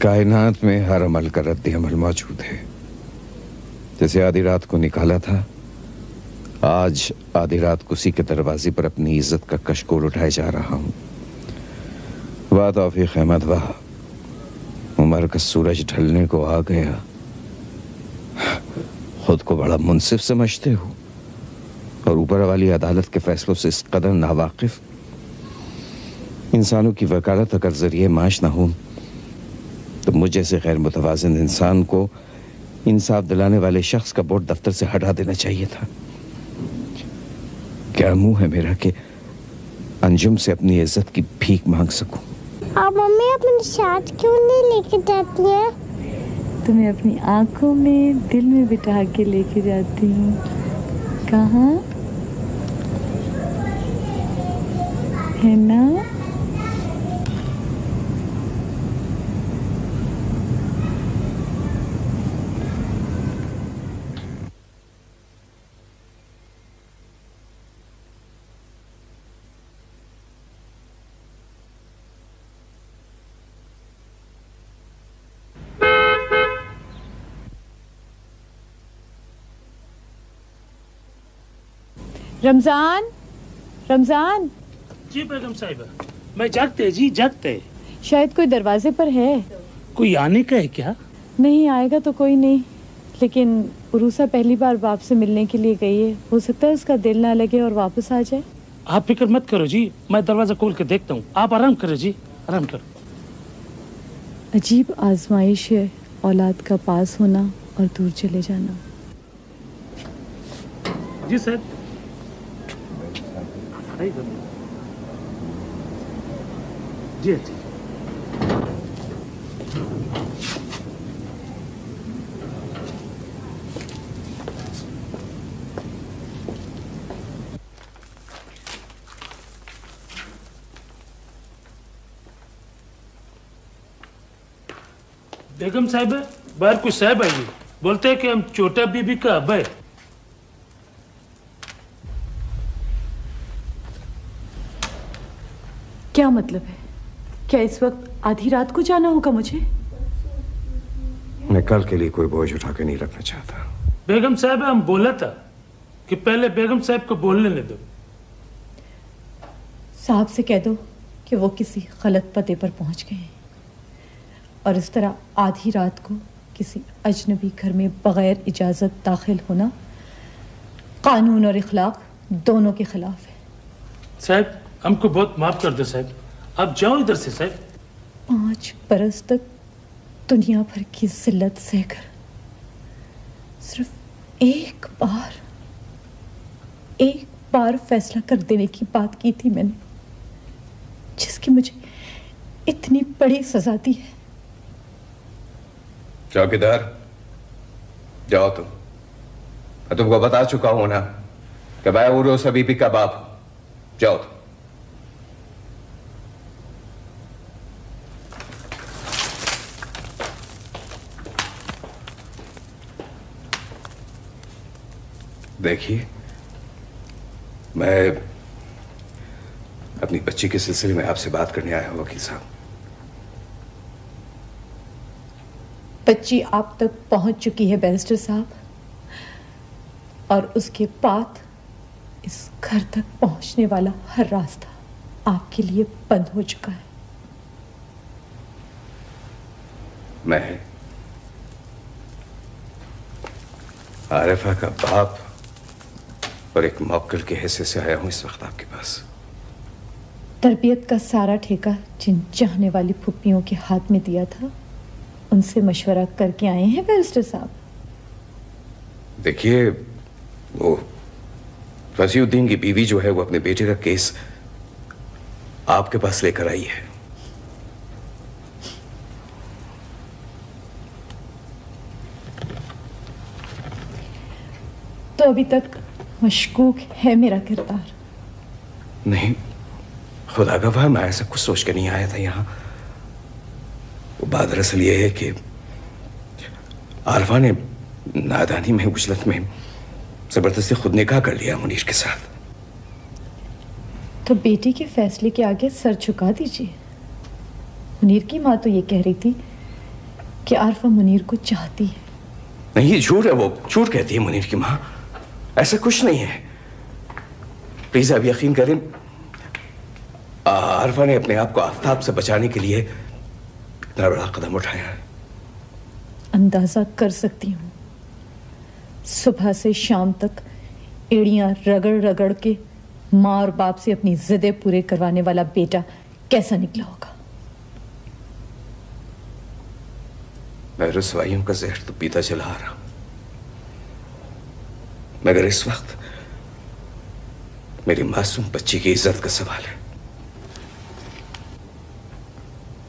कायनात में हर अमल का रद्द अमल मौजूद है। जैसे आधी रात को निकाला था, आज आधी रात को उसी के दरवाजे पर अपनी इज्जत का कशकोल उठाए जा रहा हूं। वाह तौफीक अहमद वाह, उमर का सूरज ढलने को आ गया। खुद को बड़ा मुंसिफ समझते हो और ऊपर वाली अदालत के फैसलों से इस कदर नावाकिफ। इंसानों की वकालत अगर जरिए माश ना हो तो मुझ जैसे गैर मुतवाज़िन इंसान को इंसाफ दिलाने वाले शख्स का बोर्ड दफ्तर से हटा देना चाहिए था। क्या मुंह है मेरा कि अंजुम से अपनी इज्जत की भीख मांग सकूं। अब मम्मी अपने साथ क्यों नहीं लेके जाती है? तुम्हें अपनी आंखों में दिल में बिठा के लेके जाती हूँ। कहाँ है ना? रमजान, रमजान। जी बेगम साहिबा, मैं जागते जी जागते। शायद कोई दरवाजे पर है। कोई आने का है क्या? नहीं आएगा तो कोई नहीं, लेकिन उरूसा पहली बार बाप से मिलने के लिए गई है। हो सकता है उसका दिल ना लगे और वापस आ जाए। आप फिक्र मत करो जी, मैं दरवाजा खोल के देखता हूँ। आप आराम करो जी, आराम करो। अजीब आजमाइश है औलाद का पास होना और दूर चले जाना। जी सर। जी जी। बेगम साहब, बाहर कुछ साहब आई, बोलते हैं कि हम छोटा बीबी का अब है। क्या मतलब है? क्या इस वक्त आधी रात को जाना होगा मुझे? मैं कल के लिए कोई बोझ उठा के नहीं रखना चाहता। बेगम साहब, हम बोला था कि पहले बेगम साहब को बोलने दो। साहब से कह दो कि वो किसी गलत पते पर पहुंच गए हैं और इस तरह आधी रात को किसी अजनबी घर में बगैर इजाजत दाखिल होना कानून और इखलाक दोनों के खिलाफ है। साहब, हमको बहुत माफ कर दो साहब, आप जाओ इधर से साहब। 5 बरस तक दुनिया भर की जिल्लत सहकर सिर्फ एक बार फैसला कर देने की बात की थी मैंने, जिसकी मुझे इतनी बड़ी सजा दी है। चौकीदार, जाओ तुम। मैं तुमको बता चुका हूं ना कि मैं उरोस बीबी का बाप हूं। जाओ तुम। देखिए, मैं अपनी बच्ची के सिलसिले में आपसे बात करने आया हूं वकील साहब। बच्ची आप तक पहुंच चुकी है बैरिस्टर साहब, और उसके बाद इस घर तक पहुंचने वाला हर रास्ता आपके लिए बंद हो चुका है। मैं आरिफा का बाप और एक मौक्किल के हिस्से से आया हूं इस वक्त आपके पास। तरबियत का सारा ठेका जिन चाहने वाली फुप्पियों के हाथ में दिया था, उनसे मशवरा करके आए हैं बैरिस्टर साहब। देखिए, वो वसीउद्दीन की बीवी जो है वो अपने बेटे का केस आपके पास लेकर आई है। तो अभी तक मशकूक है मेरा किरदार? नहीं, खुदा गवाह, मैं ऐसा कुछ सोच के नहीं आया था यहाँ। वो बात दरअसल ये है कि आरफा ने नादानी में, उजलत में जबरदस्ती खुद निकाह कर लिया मुनीर के साथ। तो बेटी के फैसले के आगे सर झुका दीजिए। मुनीर की माँ तो ये कह रही थी कि आरफा मुनीर को चाहती है। नहीं, ये झूठ है, वो झूठ कहती है मुनीर की माँ। ऐसा कुछ नहीं है। प्लीज आप यकीन करें, आरफा ने अपने आप को आफताब से बचाने के लिए इतना बड़ा कदम उठाया है। अंदाजा कर सकती हूँ, सुबह से शाम तक एड़ियां रगड़ रगड़ के माँ और बाप से अपनी जिद्दें पूरे करवाने वाला बेटा कैसा निकला होगा। मैं रुसवाइयों का जहर तो पीता चला आ रहा हूं, मगर इस वक्त मेरी मासूम बच्ची की इज्जत का सवाल है।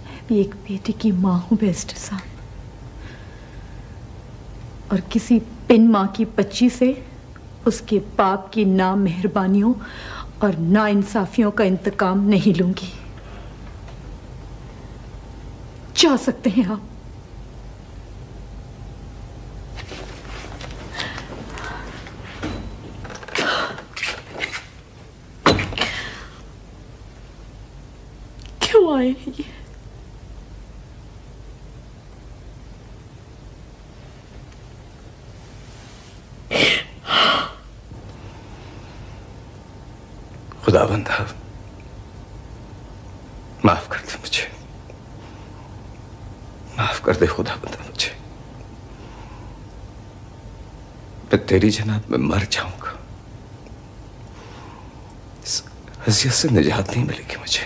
मैं भी एक बेटे की माँ हूं बैरिस्टर साहब, और किसी बिन माँ की बच्ची से उसके बाप की ना मेहरबानियों और ना इंसाफियों का इंतकाम नहीं लूंगी। जा सकते हैं आप। क्यों आए हैं ये? खुदावंद माफ कर दे मुझे, माफ कर दे खुदावंद मुझे। मैं तेरी जनाब में मर जाऊंगा, इस अज़ियत से निजात नहीं मिलेगी मुझे।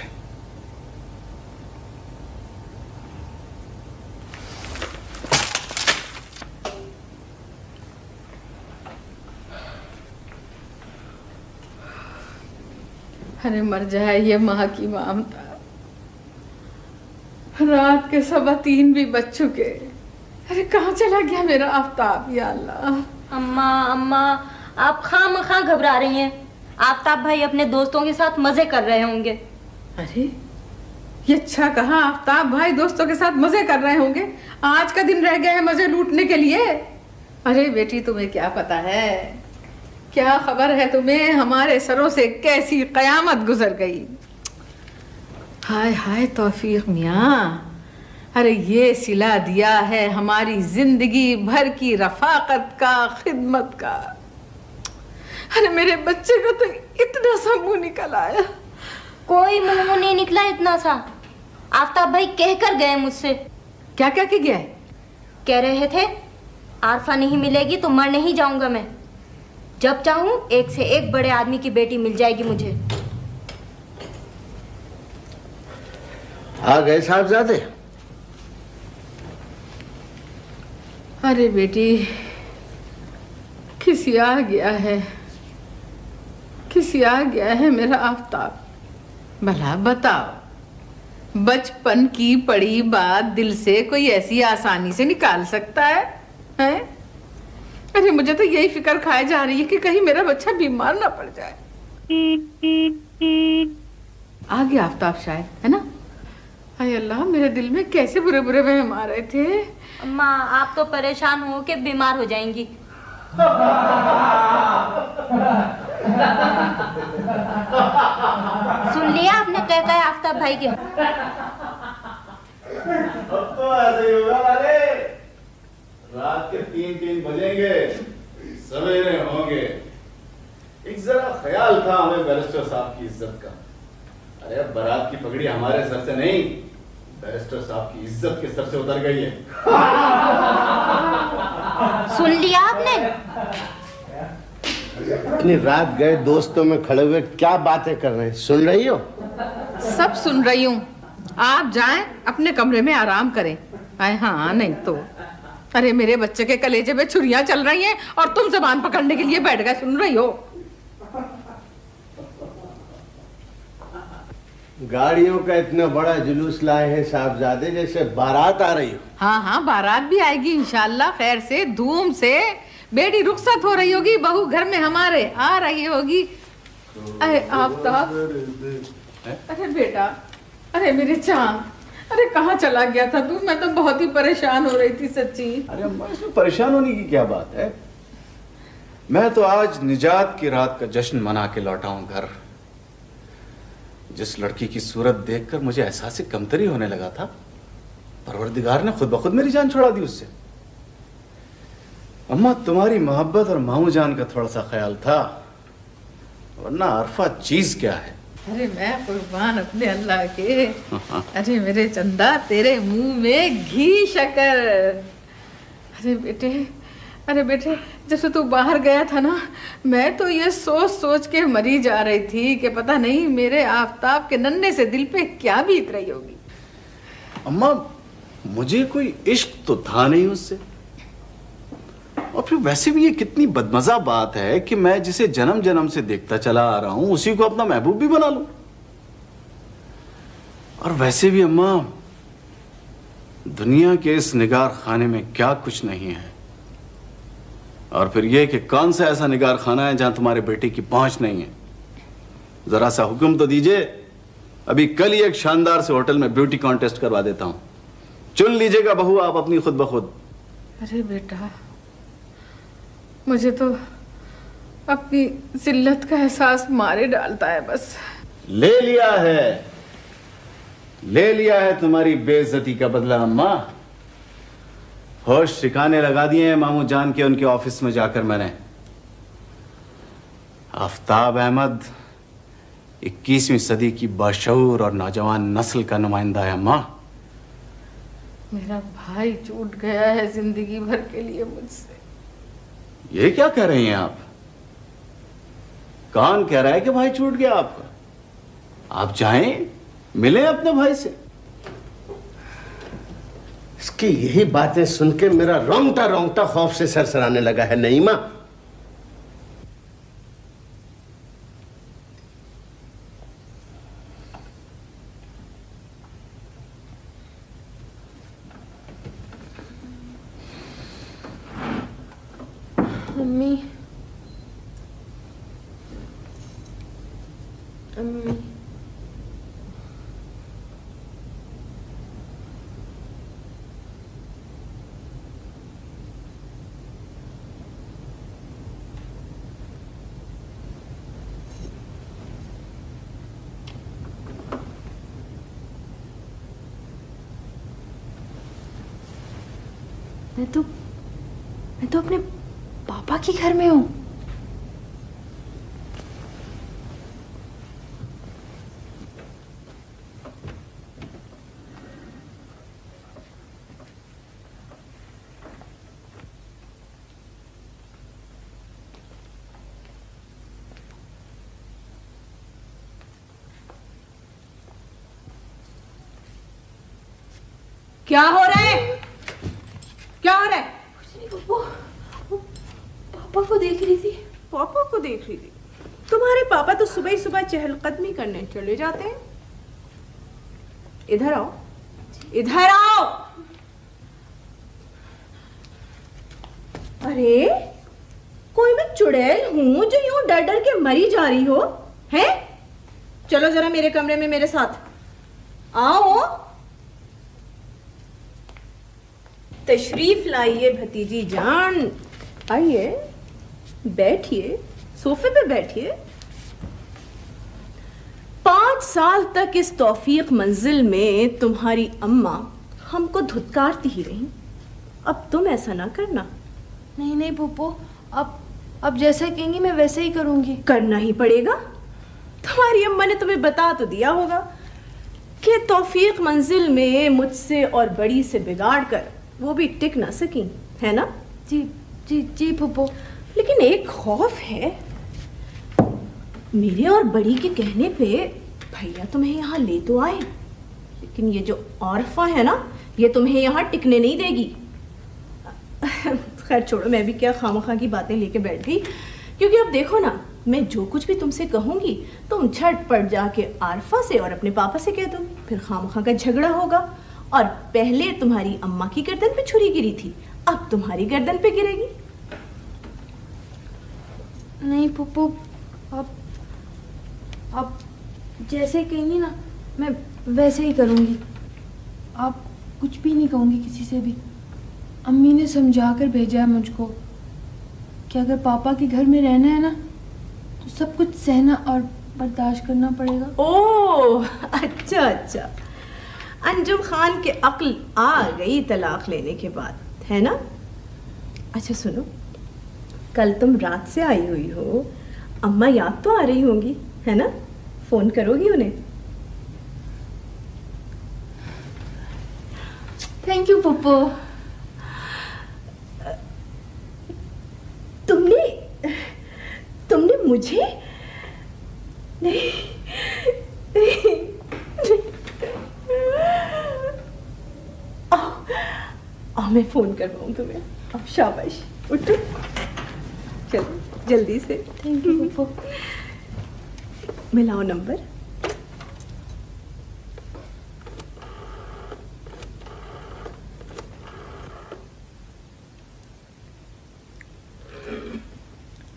अरे मर जाए ये माँ की ममता। रात के 3:15 भी बज चुके। अरे कहाँ चला गया मेरा आफ्ताब, या अल्लाह। अम्मा अम्मा, आप खामखा घबरा रही हैं। आफ्ताब भाई अपने दोस्तों के साथ मजे कर रहे होंगे। अरे ये अच्छा कहा, आफ्ताब भाई दोस्तों के साथ मजे कर रहे होंगे। आज का दिन रह गया है मजे लूटने के लिए। अरे बेटी तुम्हें क्या पता है, क्या खबर है तुम्हें, हमारे सरों से कैसी कयामत गुजर गई। हाय हाय तौफीक मियाँ, अरे ये सिला दिया है हमारी जिंदगी भर की रफाकत का, खिदमत का। अरे मेरे बच्चे का तो इतना सा मुंह निकल आया। कोई मुंह नहीं निकला इतना सा। आफ्ताब भाई कह कर गए मुझसे। क्या क्या कह गया है? कह रहे थे आरफा नहीं मिलेगी तो मर नहीं जाऊंगा मैं। जब चाहूं एक से एक बड़े आदमी की बेटी मिल जाएगी मुझे। आ गए साहबजादे? अरे बेटी खिसिया गया है, खिसिया गया है मेरा आफ्ताब। भला बताओ, बचपन की पड़ी बात दिल से कोई ऐसी आसानी से निकाल सकता है, हैं? अरे मुझे तो यही फिक्र खाए जा रही है कि कहीं मेरा बच्चा बीमार ना पड़ जाए। आ गया आफ्ताब शायद, है ना? हाय अल्लाह, मेरे दिल में कैसे बुरे बुरे वहम आ रहे थे। अम्मा आप तो परेशान हो के बीमार हो जाएंगी। सुन लिया आपने क्या कहा आफ्ताब भाई के? अब तो ऐसे ही होगा वाले। रात के 3 बजेंगे, सवेरे होंगे। एक जरा ख्याल था हमें बैरिस्टर साहब की इज्जत का। अरे बारात की पगड़ी हमारे सर से नहीं, बैरिस्टर साहब की इज्जत के सर से उतर गई है। सुन लिया आपने? इतनी रात गए दोस्तों में खड़े हुए क्या बातें कर रहे हैं, सुन रही हो? सब सुन रही हूँ। आप जाएं अपने कमरे में आराम करें। हाँ नहीं तो। अरे मेरे बच्चे के कलेजे में छुरियां चल रही हैं और तुम जबान पकड़ने के लिए बैठ गए, सुन रही हो? गाड़ियों का इतना बड़ा जुलूस लाए हैं साहबजादे, जैसे बारात आ रही हो। हाँ हाँ बारात भी आएगी इंशाल्लाह, खैर से धूम से। बेटी रुखसत हो रही होगी, बहू घर में हमारे आ रही होगी। अरे आफ्ताब, अरे बेटा, अरे मेरे चांद, अरे कहाँ चला गया था तू? मैं तो बहुत ही परेशान हो रही थी सच्ची। अरे अम्मा, इसमें परेशान होने की क्या बात है? मैं तो आज निजात की रात का जश्न मना के लौटा हूं घर। जिस लड़की की सूरत देखकर मुझे एहसास कमतरी होने लगा था, परवरदिगार ने खुद ब खुद मेरी जान छुड़ा दी उससे। अम्मा तुम्हारी मोहब्बत और मामू जान का थोड़ा सा ख्याल था, वरना अरफा चीज क्या है। अरे मैं कुर्बान अपने अल्लाह के। अरे मेरे चंदा तेरे मुंह में घी शक्कर। अरे बेटे जैसे तू बाहर गया था ना, मैं तो ये सोच सोच के मरी जा रही थी कि पता नहीं मेरे आफताब के नन्हे से दिल पे क्या बीत रही होगी। अम्मा मुझे कोई इश्क तो था नहीं उससे, और फिर वैसे भी ये कितनी बदमजा बात है कि मैं जिसे जन्म जन्म से देखता चला आ रहा हूं उसी को अपना महबूब भी बना लूं। और वैसे भी अम्मा दुनिया के इस निगार खाने में क्या कुछ नहीं है, और फिर यह कि कौन सा ऐसा निगार खाना है जहां तुम्हारे बेटे की पहुंच नहीं है। जरा सा हुक्म तो दीजिए, अभी कल ही एक शानदार से होटल में ब्यूटी कॉन्टेस्ट करवा देता हूं, चुन लीजिएगा बहू आप अपनी खुद ब खुद। अरे बेटा मुझे तो अपनी जिल्लत का एहसास मारे डालता है बस। ले लिया है तुम्हारी बेइज्जती का बदला अम्मा। होश ठिकाने लगा दिए हैं मामू जान के उनके ऑफिस में जाकर मैंने। आफ्ताब अहमद 21वीं सदी की बाशऊर और नौजवान नस्ल का नुमाइंदा है अम्मा। मेरा भाई छूट गया है जिंदगी भर के लिए मुझसे। ये क्या कह रही हैं आप? कौन कह रहा है कि भाई छूट गया आपका? आप जाएं मिलें अपने भाई से। इसकी यही बातें सुन के मेरा रोंगटा खौफ से सरसराने लगा है नईमा। अम्मी अम्मी मैं तो अपने पापा के घर में हूँ। क्या हो रहा है? क्या हो रहा है? पापा को देख रही थी। पापा को देख रही थी? तुम्हारे पापा तो सुबह ही सुबह चहलकदमी करने चले जाते हैं। इधर आओ, इधर आओ। अरे कोई मैं चुड़ैल हूं जो यूं डर डर के मरी जा रही हो? हैं? चलो जरा मेरे कमरे में मेरे साथ आओ। तशरीफ लाइए भतीजी जान, आइए बैठिए, सोफे पे बैठिए। 5 साल तक इस तौफीक मंजिल में तुम्हारी अम्मा हमको धुतकारती ही रही। अब तुम ऐसा ना करना। नहीं नहीं पुप्पो, अब जैसा कहेंगी मैं वैसे ही करूंगी। करना ही पड़ेगा। तुम्हारी अम्मा ने तुम्हें बता तो दिया होगा कि तौफीक मंजिल में मुझसे और बड़ी से बिगाड़ कर वो भी टिक ना सकी, है ना? जी जी जी पुप्पो। लेकिन एक खौफ है, मेरे और बड़ी के कहने पे भैया तुम्हें यहाँ ले तो आए, लेकिन ये जो आरफा है ना, ये तुम्हें यहाँ टिकने नहीं देगी। खैर छोड़ो, मैं भी क्या खामखा की बातें लेके बैठ गई, क्योंकि अब देखो ना, मैं जो कुछ भी तुमसे कहूंगी तुम झटपट जाके आरफा से और अपने पापा से कह दो, फिर खामखा का झगड़ा होगा। और पहले तुम्हारी अम्मा की गर्दन पे छुरी गिरी थी, अब तुम्हारी गर्दन पे गिरेगी। नहीं पुप्पो, अब जैसे कहेंगी ना मैं वैसे ही करूंगी। आप कुछ भी नहीं कहूंगी किसी से भी। अम्मी ने समझा कर भेजा है मुझको कि अगर पापा के घर में रहना है ना तो सब कुछ सहना और बर्दाश्त करना पड़ेगा। ओह अच्छा अच्छा, अंजुम खान के अक्ल आ गई तलाक लेने के बाद, है ना? अच्छा सुनो, कल तुम रात से आई हुई हो, अम्मा याद तो आ रही होंगी, है ना? फोन करोगी उन्हें? Thank you Pappu. तुमने मुझे नहीं, आओ मैं फोन करवाऊँ तुम्हें। अब शाबाश, उठो, चलो जल्दी से। Thank you Pappu. मिलाओ नंबर।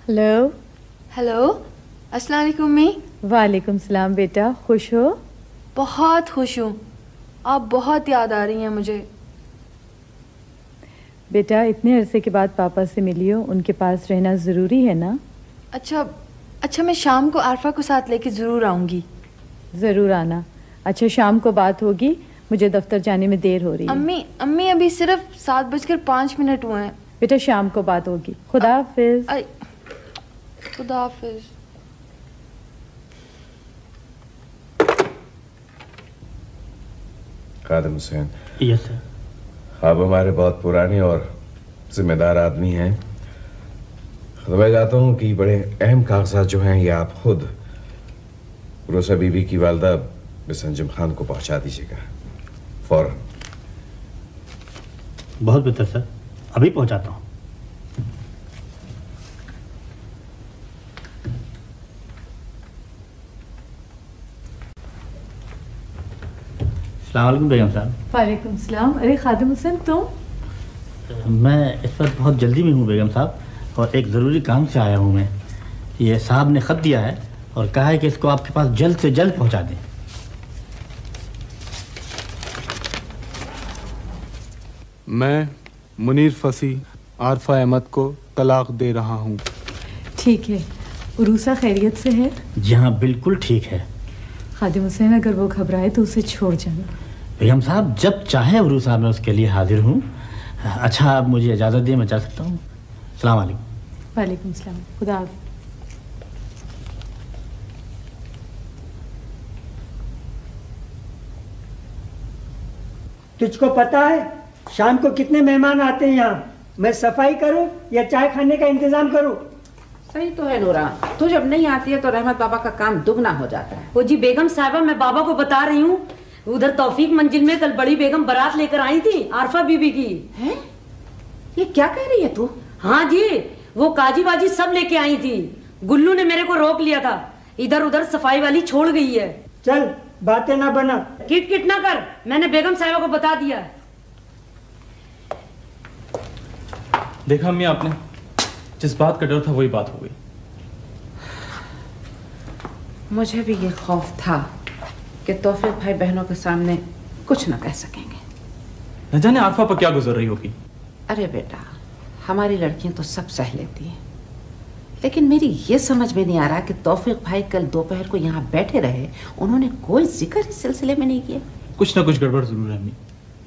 हेलो। हेलो, अस्सलाम वालेकुम अम्मी। वालेकुम सलाम बेटा, खुश हो? बहुत खुश हूँ, आप बहुत याद आ रही हैं मुझे। बेटा इतने अरसे के बाद पापा से मिली हो, उनके पास रहना ज़रूरी है ना? अच्छा मैं शाम को आरफा को साथ लेके ज़रूर आऊँगी। ज़रूर आना। अच्छा शाम को बात होगी, मुझे दफ्तर जाने में देर हो रही है। अम्मी अभी सिर्फ 7:05 हुए हैं। बेटा शाम को बात होगी। खुदा हाफिज। खुदा हाफिज। खादिम हुसैन। Yes sir. आप हमारे बहुत पुराने और जिम्मेदार आदमी हैं, तो मैं चाहता हूँ कि बड़े अहम कागजात जो हैं ये आप खुद रोसा बीबी की वालदा मिस अंजुम खान को पहुँचा दीजिएगा फौरन। बहुत बेहतर सर, अभी पहुँचाता हूँ। अस्सलाम बेगम साहब। वालेकुम सलाम। अरे खादिम हुसैन तुम? मैं इस वक्त बहुत जल्दी में हूँ बेगम साहब, और एक ज़रूरी काम से आया हूँ मैं। ये साहब ने ख़त दिया है और कहा है कि इसको आपके पास जल्द से जल्द पहुँचा दें। मैं मुनीर फसी आरफा अहमद को तलाक दे रहा हूँ। ठीक है। उरूसा खैरियत से है? जी हाँ बिल्कुल ठीक है। खादिम हुसैन अगर वो घबराए तो उसे छोड़ जाना। बेगम साहब जब चाहे उरूसा मैं उसके लिए हाजिर हूँ। अच्छा आप मुझे इजाज़त दें, मैं जा सकता हूँ? अस्सलाम वालेकुम। वालेकुम सलाम। खुदा हाफिज़। तुझको पता है शाम को कितने मेहमान आते हैं यहाँ? मैं सफाई करूँ या चाय खाने का इंतजाम करूँ? सही तो है नूरा, तू जब नहीं आती है तो रहमत बाबा का काम दुगना हो जाता है। वो जी बेगम साहिबा, मैं बाबा को बता रही हूँ, उधर तौफीक मंजिल में कल बड़ी बेगम बारात लेकर आई थी आरफा बीबी की। है? ये क्या कह रही है तू? हाँ जी, वो काजी बाजी सब लेके आई थी। गुल्लू ने मेरे को रोक लिया था, इधर उधर सफाई वाली छोड़ गई है। चल बातें ना बना। किट किट ना कर, मैंने बेगम साहिबा को बता दिया। देखा अम्मी आपने, जिस बात का डर था वही बात हो गई। मुझे भी ये खौफ था कि तौफीक भाई बहनों के सामने कुछ न कह सकेंगे। न जाने आरफा पर क्या गुजर रही होगी। अरे बेटा, हमारी लड़कियां तो सब सह लेती हैं, लेकिन मेरी ये समझ में नहीं आ रहा कि तौफीक भाई कल दोपहर को यहाँ बैठे रहे, उन्होंने कोई जिक्र इस सिलसिले में नहीं किया। कुछ ना कुछ गड़बड़ जरूर है अम्मी।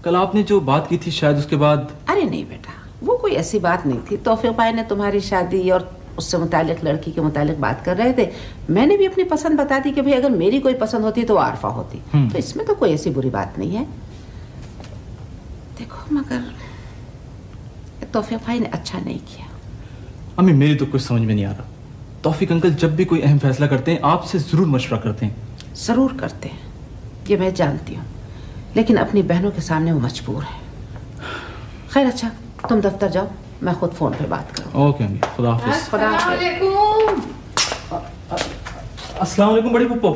कल आपने जो बात की थी शायद उसके बाद। अरे नहीं बेटा, वो कोई ऐसी बात नहीं थी। तौफीक भाई ने तुम्हारी शादी और उससे मुतालिक लड़की के मुतालिक बात कर रहे थे। मैंने भी अपनी पसंद बता दी कि भाई अगर मेरी कोई पसंद होती तो आरफा होती, तो इसमें तो कोई ऐसी बुरी बात नहीं है। देखो मगर तौफीक भाई ने अच्छा नहीं किया। अम्मी मेरी तो कुछ समझ में नहीं आ रहा। तौफीक अंकल जब भी कोई अहम फैसला करते हैं आपसे जरूर मशवरा करते हैं। जरूर करते हैं, ये मैं जानती हूँ, लेकिन अपनी बहनों के सामने वो मजबूर है। खैर अच्छा, तुम दफ्तर जाओ, मैं खुद फोन पे बात करूँ। ओके अम्मी, खुदा हाफिज। खुदा हाफिज। अस्सलाम वालेकुम बड़ी पप्पो।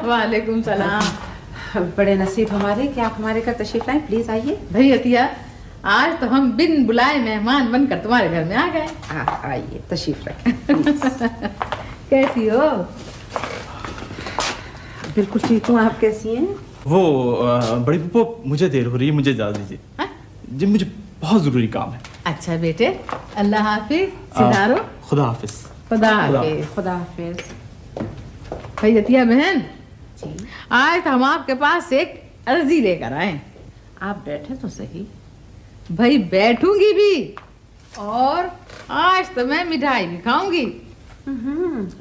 वालेकुम सलाम। बड़े नसीब हमारे कि आप हमारे घर तशरीफ लाए। प्लीज आइए। भाई अतिया, आज तो हम बिन बुलाए मेहमान बनकर तुम्हारे घर में आ गए। आइए तशरीफ रखें। कैसी हो? बिल्कुल ठीक हूँ, आप कैसी हैं? वो बड़ी पप्पो मुझे देर हो रही है, मुझे इजाजत दीजिए जी, मुझे बहुत जरूरी काम है। अच्छा बेटे, अल्लाह हाफिज। सिधारो। खुदा हाफिज। खुदा हाफिज। खुदा हाफिज। भाई अतिया बहन, आज हम आपके पास एक अर्जी लेकर आए। आप बैठे तो सही। भाई बैठूंगी भी, और आज तो मैं मिठाई भी खाऊंगी।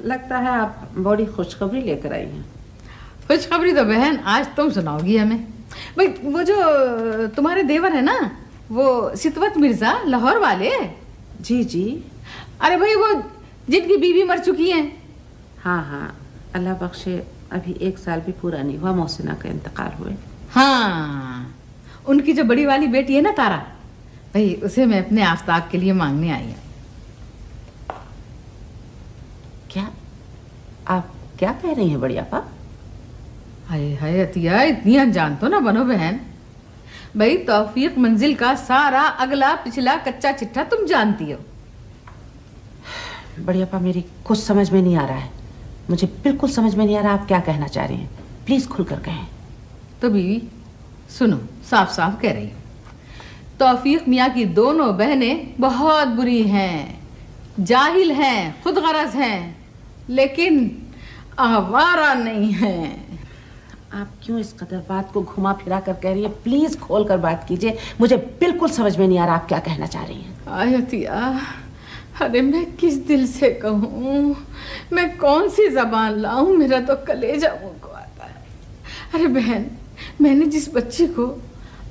लगता है आप बड़ी खुशखबरी लेकर आई हैं। खुशखबरी तो बहन आज तुम सुनाओगी हमें। भाई वो जो तुम्हारे देवर है ना, वो सितवत मिर्जा लाहौर वाले। जी जी। अरे भाई वो जिनकी बीवी मर चुकी है। हाँ हाँ, अल्लाह बख्शे, अभी 1 साल भी पूरा नहीं हुआ मोहसिना का इंतकाल हुए। हाँ, उनकी जो बड़ी वाली बेटी है ना तारा, भाई उसे मैं अपने आफ्ताब के लिए मांगने आई हूँ। क्या आप क्या कह रही हैं बड़ी आपा? हाय हाय अतिया, इतनी अनजान तो ना बनो बहन। भाई तौफीक मंजिल का सारा अगला पिछला कच्चा चिट्ठा तुम जानती हो। बड़ी आपा, मेरी कुछ समझ में नहीं आ रहा है, मुझे बिल्कुल समझ में नहीं आ रहा आप क्या कहना चाह रही हैं। प्लीज खुलकर कहें। तो बीवी सुनो, साफ साफ कह रही हूँ, तौफीक मियाँ की दोनों बहनें बहुत बुरी हैं, जाहिल हैं, खुदगरज हैं, लेकिन आवारा नहीं हैं। आप क्यों इस कदर बात को घुमा फिरा कर कह रही है? प्लीज खोल कर बात कीजिए, मुझे बिल्कुल समझ में नहीं आ रहा आप क्या कहना चाह रही हैं। आयतिया, अरे मैं किस दिल से कहूँ, मैं कौन सी जबान लाऊं, मेरा तो कलेजा मुंह को आता है। अरे बहन, मैंने जिस बच्ची को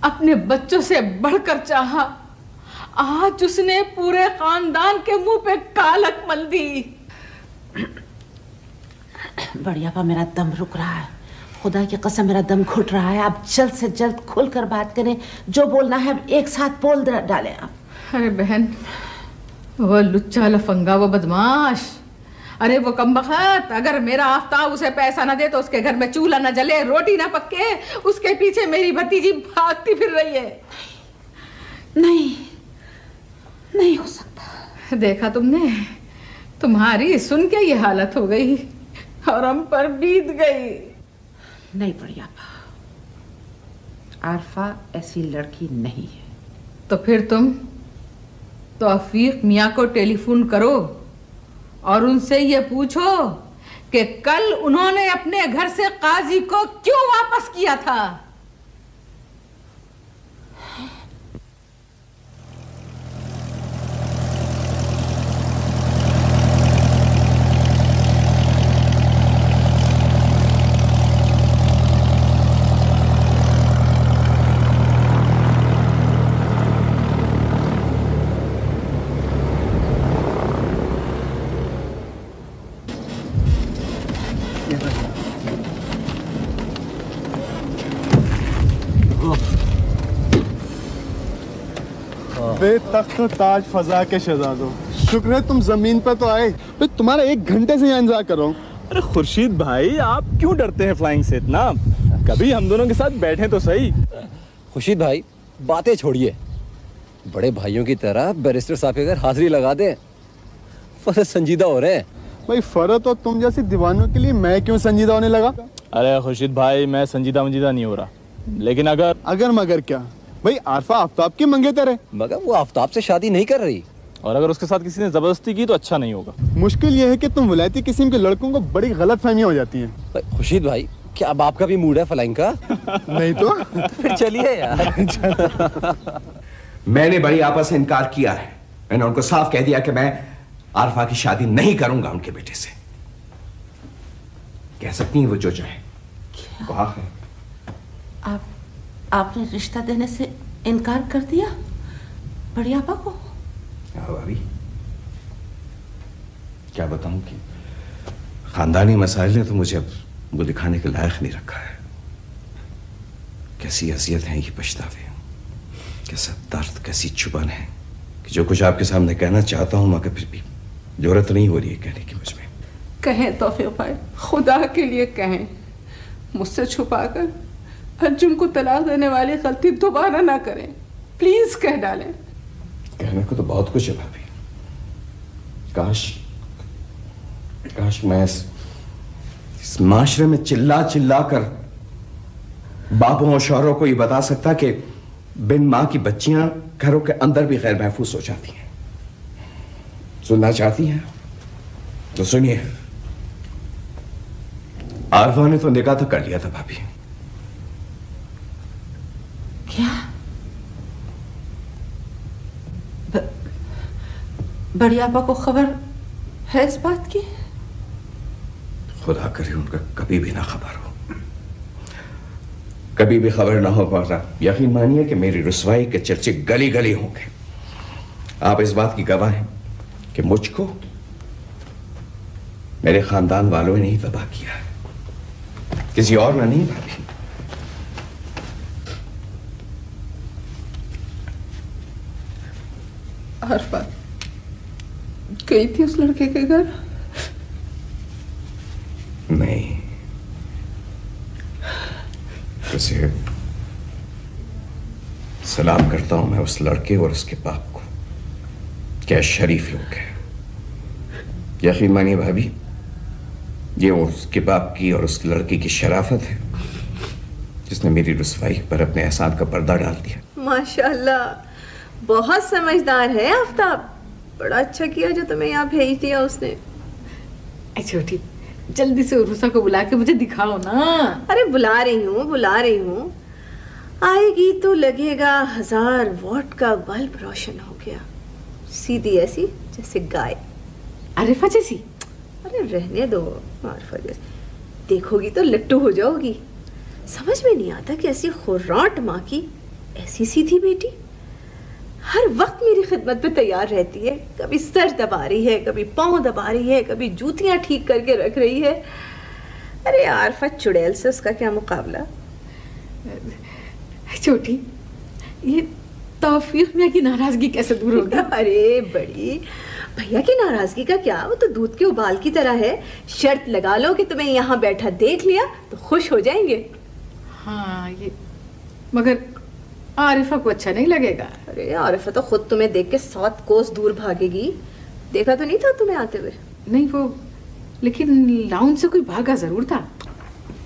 अपने बच्चों से बढ़कर चाहा, आज उसने पूरे खानदान के मुंह पे कालक मल दी। बढ़िया पा, मेरा दम रुक रहा है, खुदा की कसम मेरा दम घुट रहा है। आप जल्द से जल्द खुलकर बात करें, जो बोलना है एक साथ बोल डालें आप। अरे बहन, वो लुच्चा लफंगा, वो बदमाश, अरे वो कमबख्त, अगर मेरा आफ्ताब उसे पैसा न दे तो उसके घर में चूल्हा न जले, रोटी न पके, उसके पीछे मेरी भतीजी भागती फिर रही है। नहीं, नहीं हो सकता। देखा तुमने, तुम्हारी सुन के ये हालत हो गई और हम पर बीत गई। नहीं बढ़िया, आरफा ऐसी लड़की नहीं है। तो फिर तुम तौफीक मियाँ को टेलीफोन करो और उनसे ये पूछो कि कल उन्होंने अपने घर से काजी को क्यों वापस किया था। तख्त ताज फजा के शहजादों, शुक्र है तुम जमीन पर तो आए। मैं तुम्हारा 1 घंटे से यहाँ इंतजार कर रहा हूँ। अरे खुर्शीद भाई, आप क्यों डरते हैं फ्लाइंग से इतना? कभी हम दोनों के साथ बैठे तो सही। खुर्शीद भाई, बातें छोड़िए, बड़े भाइयों की तरह बैरिस्टर साहब के घर हाजिरी लगा दें, फर्ज संजीदा हो रहे हैं। भाई फर्ज तो तुम जैसे दीवानों के लिए मैं क्यों संजीदा होने लगा? अरे खुर्शीद भाई, मैं संजीदा नहीं हो रहा, लेकिन अगर मगर क्या भाई, आरफा आफ्ताब के मंगेतर है। मगर वो आफ्ताब से शादी नहीं कर रही, और अगर उसके साथ किसी ने जबरदस्ती की तो अच्छा नहीं होगा। मुश्किल ये है कि तुम विलायती किस्म के लड़कों को बड़ी गलत फहमियां हो जाती हैं। खुर्शीद भाई, क्या बाप का भी मूड है फ्लाइंग का? नहीं तो फिर चलिए यार। मैंने बड़ी आपा से इनकार किया है। मैंने उनको साफ कह दिया कि मैं आरफा की शादी नहीं करूंगा उनके बेटे से। कह सकती हैं वो जो चाहे। कहा है। आपने रिश्ता देने से इनकार कर दिया बड़ी आपा को? भाभी, क्या बताऊं कि खानदानी मसाइल ने तो मुझे अब वो दिखाने के लायक नहीं रखा है। कैसी अजियत है ये पछतावे, कैसा दर्द, कैसी चुभन है कि जो कुछ आपके सामने कहना चाहता हूं मगर फिर भी जरूरत नहीं हो रही है कहने की मुझ में। कहें तौफीक भाई, खुदा के लिए कहें, मुझसे छुपाकर अर्जुन को तलाक देने वाली गलती दोबारा ना करें, प्लीज कह डालें। कहने को तो बहुत कुछ है भाभी। काश मैं इस माशरे में चिल्ला चिल्ला कर बापों और शौहरों को ये बता सकता कि बिन मां की बच्चियां घरों के अंदर भी गैर महफूज हो जाती हैं। सुनना चाहती हैं तो सुनिए। आरफा ने तो निकाह तो कर लिया था भाभी, बड़ी आपा को खबर है इस बात की? खुदा करे उनका कभी भी ना खबर हो, कभी भी खबर ना हो पाता। यकीन मानिए कि मेरी रुसवाई के चर्चे गली गली होंगे। आप इस बात की गवाह हैं कि मुझको मेरे खानदान वालों ने ही तबाह किया है, किसी और ने नहीं भाभी। आरफा गई थी उस लड़के के घर? नहीं, उसे सलाम करता हूं मैं उस लड़के और उसके बाप को। क्या शरीफ लोग हैं। यकीन मानिए भाभी, ये उसके बाप की और उस लड़के की शराफत है जिसने मेरी रुसवाई पर अपने एहसान का पर्दा डाल दिया। माशाल्लाह, बहुत समझदार है आफ्ताब। बड़ा अच्छा किया जो तुम्हें यहाँ भेज दिया उसने। छोटी, जल्दी से उर्वसा को बुला के मुझे दिखाओ ना। अरे बुला रही हूँ। आएगी तो लगेगा 1000 वॉट का बल्ब रोशन हो गया, सीधी ऐसी जैसे गाय। आरिफा जैसी? अरे रहने दो, आरिफा जैसी देखोगी तो लट्टू हो जाओगी। समझ में नहीं आता कि ऐसी खुर्राट माँ की ऐसी सीधी बेटी हर वक्त मेरी खिदमत पे तैयार रहती है। कभी सर दबा रही है, कभी पाँव दबा रही है, कभी जूतियां ठीक करके रख रही है। अरे आरफा चुड़ैल से उसका क्या मुकाबला। छोटी, ये तौफीक मियां की नाराजगी कैसे दूर होगी? अरे बड़ी भैया की नाराजगी का क्या, वो तो दूध के उबाल की तरह है। शर्त लगा लो कि तुम्हें यहाँ बैठा देख लिया तो खुश हो जाएंगे। हाँ, ये मगर आरिफा को अच्छा नहीं लगेगा। अरे आरिफा तो खुद तुम्हें देख के 7 कोस दूर भागेगी। देखा तो नहीं था तुम्हें आते हुए? नहीं, वो लेकिन लाउन से कोई भागा जरूर था।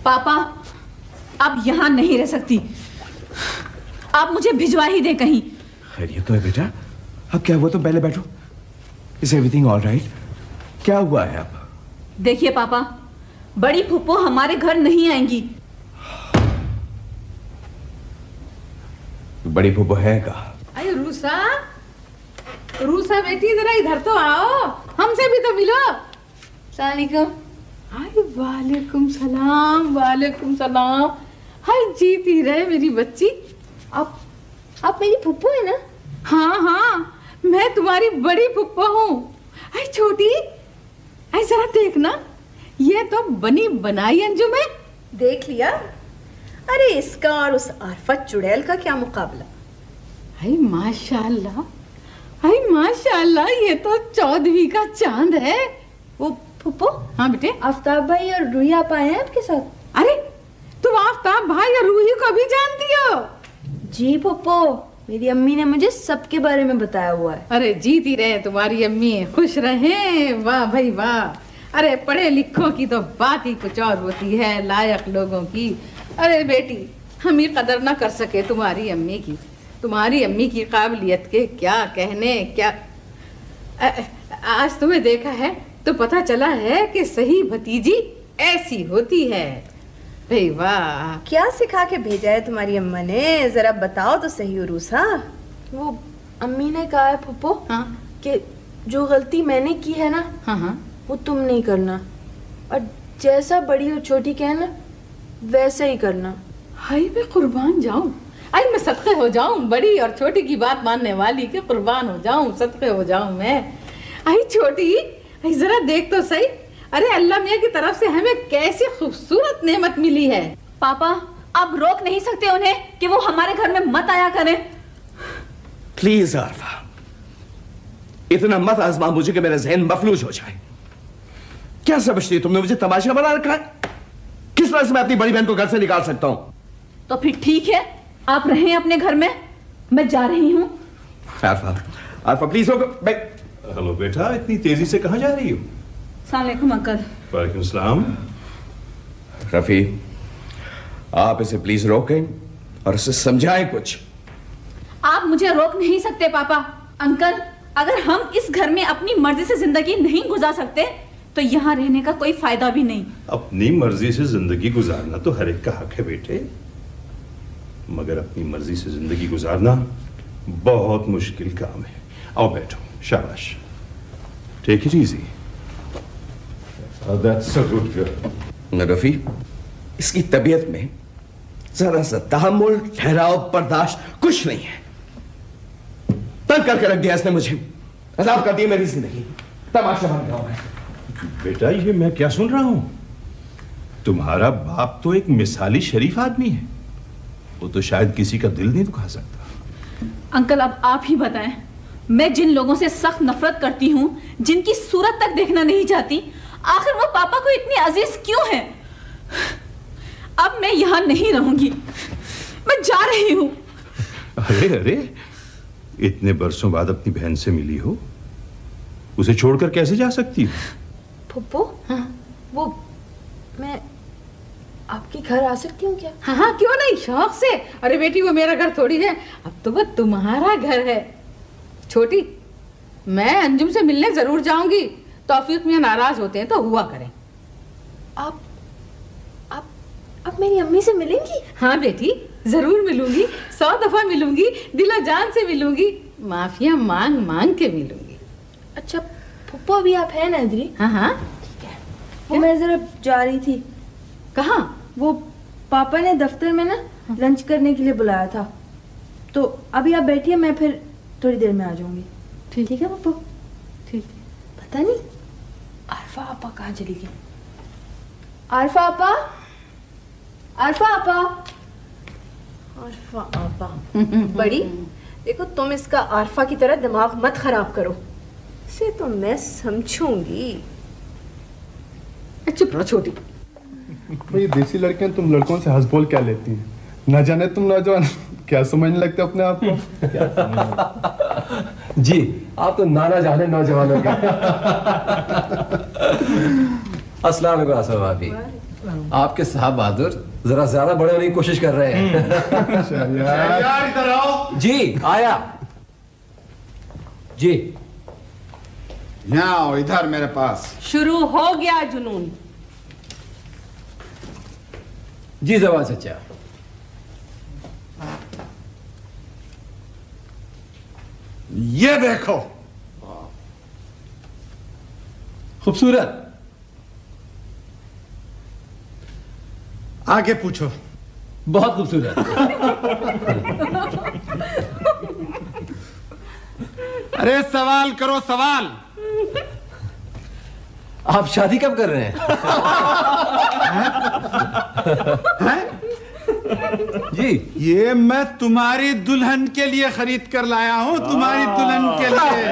पापा, आप यहाँ नहीं रह सकती, आप मुझे भिजवा ही दे कहीं। खैरियत तो है बेटा? अब क्या हुआ, तुम पहले बैठो। Is everything all right? क्या हुआ है अब? देखिए पापा, बड़ी फूफो हमारे घर नहीं आएंगी। बड़ी फूफो है कहाँ? अरे रूसा बेटी, जरा इधर तो आओ, हमसे भी तो मिलो। वालेकुम सलाम। वालेकुम सलाम। हाय, जीती रहे मेरी बच्ची। आप मेरी फुप्पो है ना? हाँ, मैं तुम्हारी बड़ी फुप्पो हूँ। हाय छोटी, हाय जरा देखना, ये तो बनी बनाई अंजुम है। देख लिया? अरे इसका और उस आरफा चुड़ैल का क्या मुकाबला। हाय माशाल्लाह, हाय माशाल्लाह, ये तो 14वीं का चांद है। वो फुप्पो? हाँ बेटे। आफ्ताब भाई और रूही आप आए हैं आपके साथ? अरे तुम आफ्ताब भाई और रूही को भी जानती हो? जी फुप्पो, मेरी अम्मी ने मुझे सबके बारे में बताया हुआ है। अरे जीती रहे तुम्हारी अम्मी, खुश रहे। वाह भाई वाह। अरे पढ़े लिखों की तो बात ही कुछ और होती है, लायक लोगों की। अरे बेटी, हम ही कदर ना कर सके तुम्हारी अम्मी की। तुम्हारी अम्मी की काबिलियत के क्या कहने। क्या आज तुम्हें देखा है तो पता चला है कि सही भतीजी ऐसी होती है। भाई वाह, क्या सिखा के भेजा है तुम्हारी अम्मा ने, जरा बताओ तो सही उरूसा। वो अम्मी ने कहा है फुप्पो, हाँ, कि जो गलती मैंने की है ना, हाँ, वो तुम नहीं करना, और जैसा बड़ी और छोटी कहना वैसे ही करना। हाय मैं कुर्बान जाऊं, आई मैं सदके हो जाऊं, बड़ी और छोटी की बात मानने वाली के कुर्बान हो जाऊं, सदके हो जाऊं मैं। आई छोटी, आई जरा देख तो सही, अरे अल्लाह मियाँ की तरफ से हमें कैसी खूबसूरत नेमत मिली है। पापा, आप रोक नहीं सकते उन्हें कि वो हमारे घर में मत आया करें। प्लीज आरफा, इतना मत आजमा मुझे कि मेरा जहन मफलूज हो जाए। क्या समझती है तुमने मुझे तमाशा बना रखा है? किस तरह से मैं अपनी बड़ी बहन को घर से निकाल सकता हूं? तो फिर ठीक है, आप रहें अपने घर में, मैं जा रही हूँ। आरफा प्लीज रोको। हेलो बेटा, इतनी तेजी से कहाँ जा रही हो? अस्सलाम वालेकुम अंकल। वालेकुम सलाम। रफी, आप इसे प्लीज रोकें और इसे समझाएं कुछ। आप मुझे रोक नहीं सकते पापा। अंकल, अगर हम इस घर में अपनी मर्जी से जिंदगी नहीं गुजार सकते तो यहाँ रहने का कोई फायदा भी नहीं। अपनी मर्जी से जिंदगी गुजारना तो हर एक का हक है बेटे, मगर अपनी मर्जी से जिंदगी गुजारना बहुत मुश्किल काम है। आओ बैठो, शाबाश। Take it easy. That's a good girl. Rafi, इसकी तबीयत में जरा सा तहम्मुल, ठहराव, बर्दाश्त कुछ नहीं है। तंग करके रख दिया इसने मुझे, अजाब कर दी मेरी जिंदगी, तमाशा बन गया मैं। बेटा ये मैं क्या सुन रहा हूं? तुम्हारा बाप तो एक मिसाली शरीफ आदमी है, वो तो शायद किसी का दिल नहीं दुखा सकता। अंकल अब आप ही बताएं, मैं जिन लोगों से सख्त नफरत करती हूँ, जिनकी सूरत तक देखना नहीं चाहती, आखिर वो पापा को इतनी अजीज क्यों है? अब मैं यहाँ नहीं रहूंगी, मैं जा रही हूँ। अरे अरे, इतने बरसों बाद अपनी बहन से मिली हो, उसे छोड़कर कैसे जा सकती हो? फुप्पो, वो मैं आपके घर आ सकती हूँ क्या? हाँ हाँ, क्यों नहीं, शौक से। अरे बेटी, वो मेरा घर थोड़ी है, अब तो वो तुम्हारा घर है। छोटी, मैं अंजुम से मिलने जरूर जाऊंगी, तौफीक मियां नाराज होते हैं तो हुआ करें। आप मेरी अम्मी से मिलेंगी? हाँ बेटी, जरूर मिलूंगी, 100 दफा मिलूंगी, दिलो जान से मिलूंगी, माफिया मांग मांग के मिलूंगी। अच्छा फुप्पो, अभी आप हैं ना इधर? हाँ हाँ ठीक है। वो मैं जरा जा रही थी। कहाँ? वो पापा ने दफ्तर में ना लंच करने के लिए बुलाया था, तो अभी आप बैठिए, मैं फिर थोड़ी देर में आ जाऊंगी। ठीक है पप्पू, ठीक। पता नहीं आरफा आपा कहाँ चली गई। आरफा आपा, आरफा आपा, आरफा आपा। बड़ी, देखो तुम इसका आरफा की तरह दिमाग मत खराब करो, इसे तो मैं समझूंगी। चुप रहो छोटी। ये देसी लड़कियां तुम लड़कों से हंस बोल क्या लेती हैं? न जाने तुम नौजवान क्या समझने लगते हो अपने आप को। जी, आप तो नाना जाने नौजवानों के। अस्सलाम वालेकुम आसफ भाभी। आपके साहब बहादुर जरा ज्यादा बड़े होने की कोशिश कर रहे हैं। इधर आओ। जी आया। जी यहाँ आओ, इधर मेरे पास। शुरू हो गया जुनून। जी जवान सच्चा। ये देखो, खूबसूरत। आगे पूछो। बहुत खूबसूरत। अरे सवाल करो, सवाल। आप शादी कब कर रहे हैं? जी, ये मैं तुम्हारी दुल्हन के लिए खरीद कर लाया हूँ, तुम्हारी दुल्हन के लिए।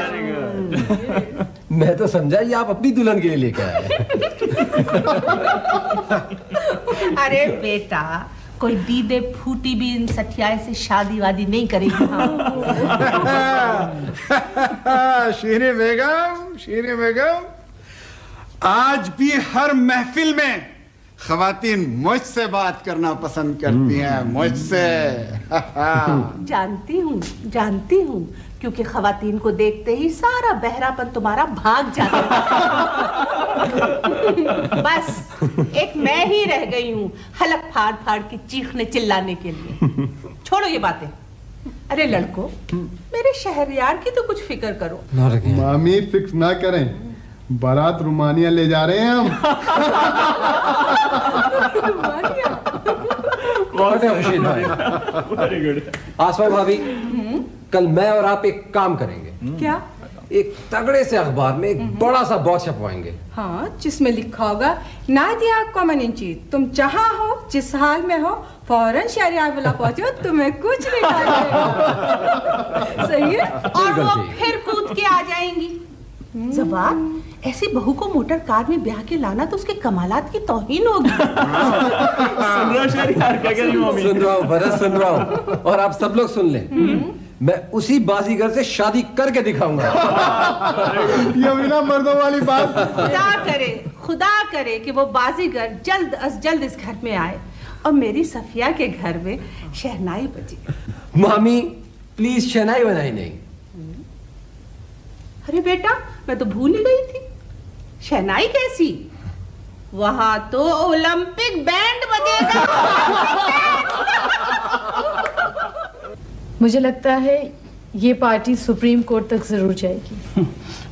मैं तो समझा ये आप अपनी दुल्हन के लिए लेकर आए। अरे बेटा, कोई दीदे फूटी भी इन सठियाए से शादी वादी नहीं करेगी। शीरी बेगम, शीरी बेगम, आज भी हर महफिल में खवातीन मुझसे बात करना पसंद करती हैं, मुझसे। जानती हूँ, क्योंकि खवातीन को देखते ही सारा बहरापन तुम्हारा भाग जाता है। बस एक मैं ही रह गई हूँ हलक फाड़ फाड़ के चीखने चिल्लाने के लिए। छोड़ो ये बातें। अरे लड़कों, मेरे शहरयार की तो कुछ फिक्र करो। मामी फिक्स ना करें, बारात रोमानिया ले जा रहे हैं हम। बहुत है खुशी भाई। Very good. आसमा भाभी, कल मैं और आप एक काम करेंगे। क्या? एक तगड़े से अखबार में एक बड़ा सा बहुत छपवाएंगे। हाँ, जिसमें लिखा होगा, नादिया कॉमन, तुम जहाँ हो, जिस हाल में हो, फौरन शहरयार वाला पहुंचो, तुम्हें कुछ नहीं सही है। और वो फिर कूद के आ जाएंगी। जबान, ऐसी बहू को मोटर कार में ब्याह के लाना तो उसके कमालात की तौहीन होगी। सुन रहा हूँ भरत, सुन रहा हूँ, और आप सब लोग सुन लें। मैं उसी बाजीगर से शादी करके दिखाऊंगा। ये भी ना मर्दों वाली बात। खुदा करे कि वो बाजीगर जल्द अज जल्द इस घर में आए और मेरी सफिया के घर में शहनाई बजे। मामी प्लीज शहनाई बनाई नहीं। अरे बेटा, मैं तो भूल ही गई थी। शहनाई कैसी? वहां तो ओलंपिक बैंड बजेगा। मुझे लगता है ये पार्टी सुप्रीम कोर्ट तक जरूर जाएगी।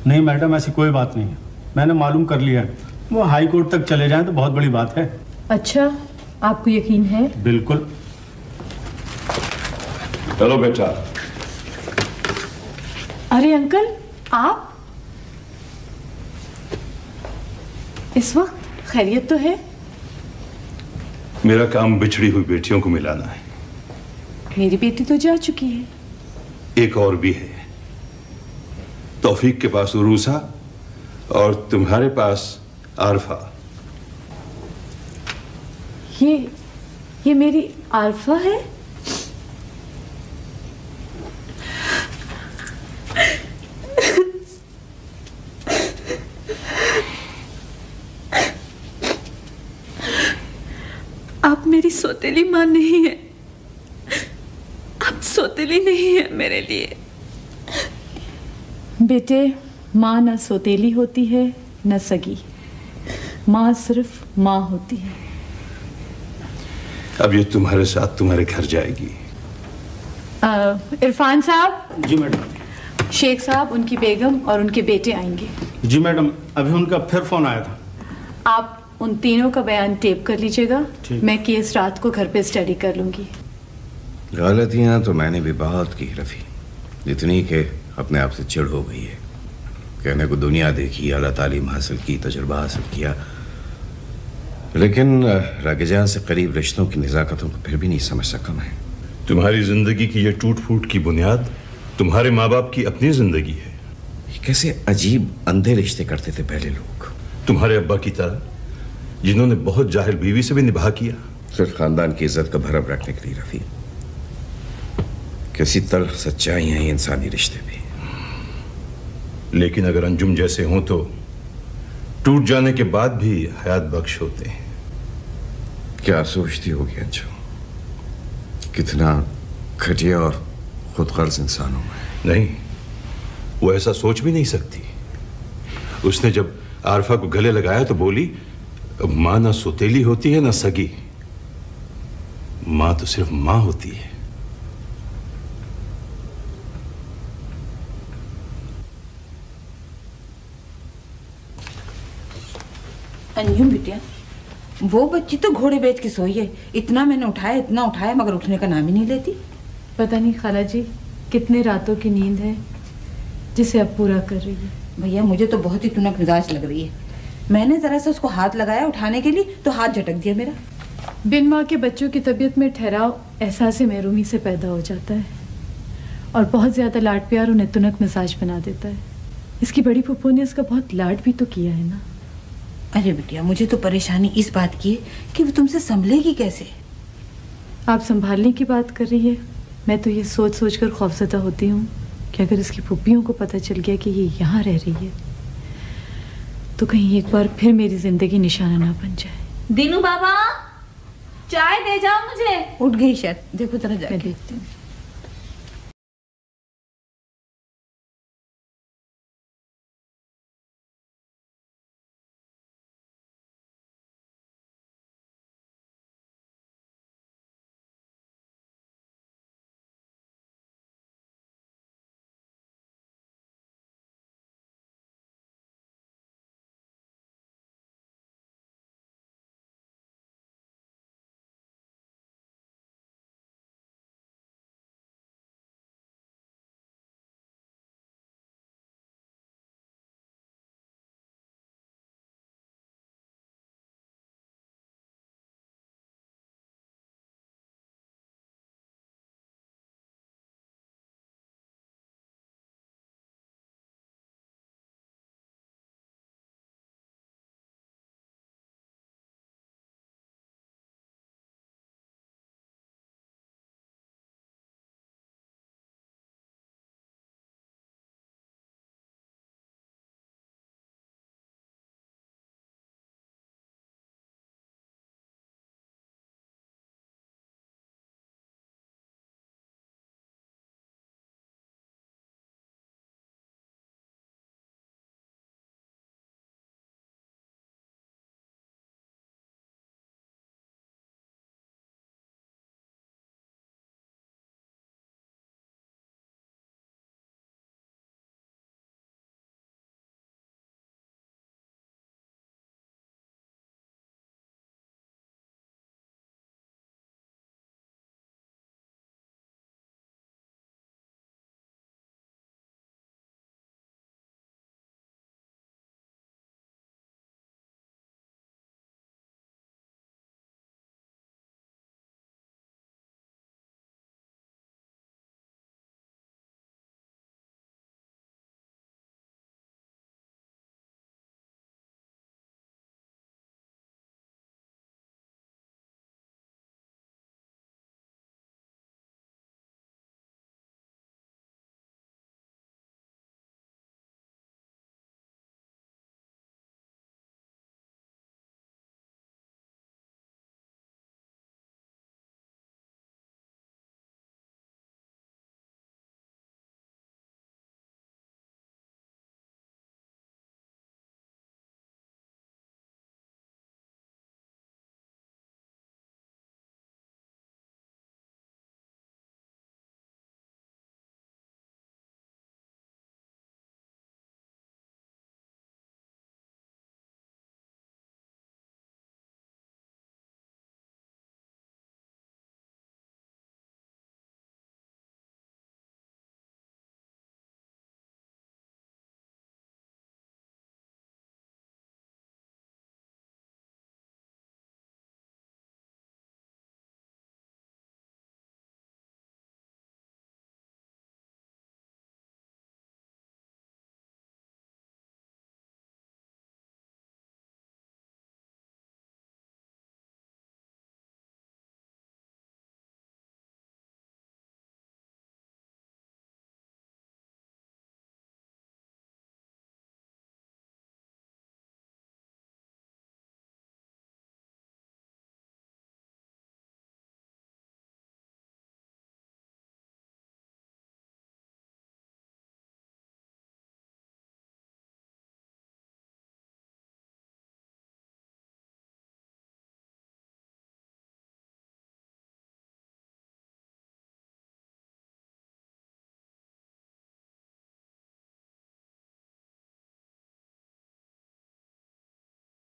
नहीं मैडम, ऐसी कोई बात नहीं है, मैंने मालूम कर लिया है। वो हाई कोर्ट तक चले जाएं तो बहुत बड़ी बात है। अच्छा, आपको यकीन है? बिल्कुल। चलो बेटा। अरे अंकल, आप इस वक्त खैरियत तो है? मेरा काम बिछड़ी हुई बेटियों को मिलाना है। मेरी बेटी तो जा चुकी है। एक और भी है। तौफीक के पास उरूसा और तुम्हारे पास आरफा। ये मेरी आरफा है? आप मेरी सौतेली माँ नहीं है, आप सौतेली नहीं है मेरे लिए। बेटे, माँ न सौतेली होती है न सगी, माँ सिर्फ माँ होती है। अब ये तुम्हारे साथ तुम्हारे घर जाएगी। इरफान साहब। जी मैडम। शेख साहब, उनकी बेगम और उनके बेटे आएंगे। जी मैडम, अभी उनका फिर फोन आया था। आप उन तीनों का बयान टेप कर लीजिएगा। मैं केस रात को घर पे स्टडी कर लूंगी। गलतियां तो मैंने भी बहुत की रफी, जितनी के अपने आप से चिढ़ हो गई है। कहने को दुनिया देखी, आला तालीम हासिल की, तजुर्बा हासिल किया, लेकिन रागिजान से करीब रिश्तों की नज़ाकतों को फिर भी नहीं समझ सका मैं। तुम्हारी जिंदगी की ये टूट फूट की बुनियाद तुम्हारे माँ बाप की अपनी जिंदगी है। कैसे अजीब अंधे रिश्ते करते थे पहले लोग। तुम्हारे अब्बा की तरह, जिन्होंने बहुत जाहिल बीवी से भी निभा किया, सिर्फ खानदान की इज्जत का भरम रखने के लिए। रफी, कैसी तल्ख सच्चाई है इंसानी रिश्ते भी। लेकिन अगर अंजुम जैसे हों तो टूट जाने के बाद भी हयात बख्श होते हैं। क्या सोचती होगी अंजुम, कितना घटिया और खुदगर्ज इंसान हूं मैं। नहीं, वो ऐसा सोच भी नहीं सकती। उसने जब आरफा को गले लगाया तो बोली, माँ ना सौतेली होती है ना सगी, माँ तो सिर्फ माँ होती है। अंजुम बिटिया, वो बच्ची तो घोड़े बेच के सोई है। इतना मैंने इतना उठाया मगर उठने का नाम ही नहीं लेती। पता नहीं खाला जी कितने रातों की नींद है जिसे अब पूरा कर रही है। भैया, मुझे तो बहुत ही तुनक मिजाज लग रही है। मैंने जरा सा उसको हाथ लगाया उठाने के लिए तो हाथ झटक दिया मेरा। बिन माँ के बच्चों की तबीयत में ठहराव एहसास महरूमी से पैदा हो जाता है और बहुत ज्यादा लाड प्यार उन्हें तुनक मिजाज बना देता है। इसकी बड़ी फूफो ने इसका बहुत लाड भी तो किया है ना। अरे बिटिया, मुझे तो परेशानी इस बात की है कि वो तुमसे संभलेगी कैसे। आप संभालने की बात कर रही है, मैं तो ये सोच सोच कर खौफजदा होती हूँ कि अगर इसकी फूफियों को पता चल गया कि ये यहाँ रह रही है तो कहीं एक बार फिर मेरी जिंदगी निशाना ना बन जाए। दीनू बाबा, चाय दे जाओ मुझे। उठ गई शायद, देखो जरा जाके। देखती हूँ।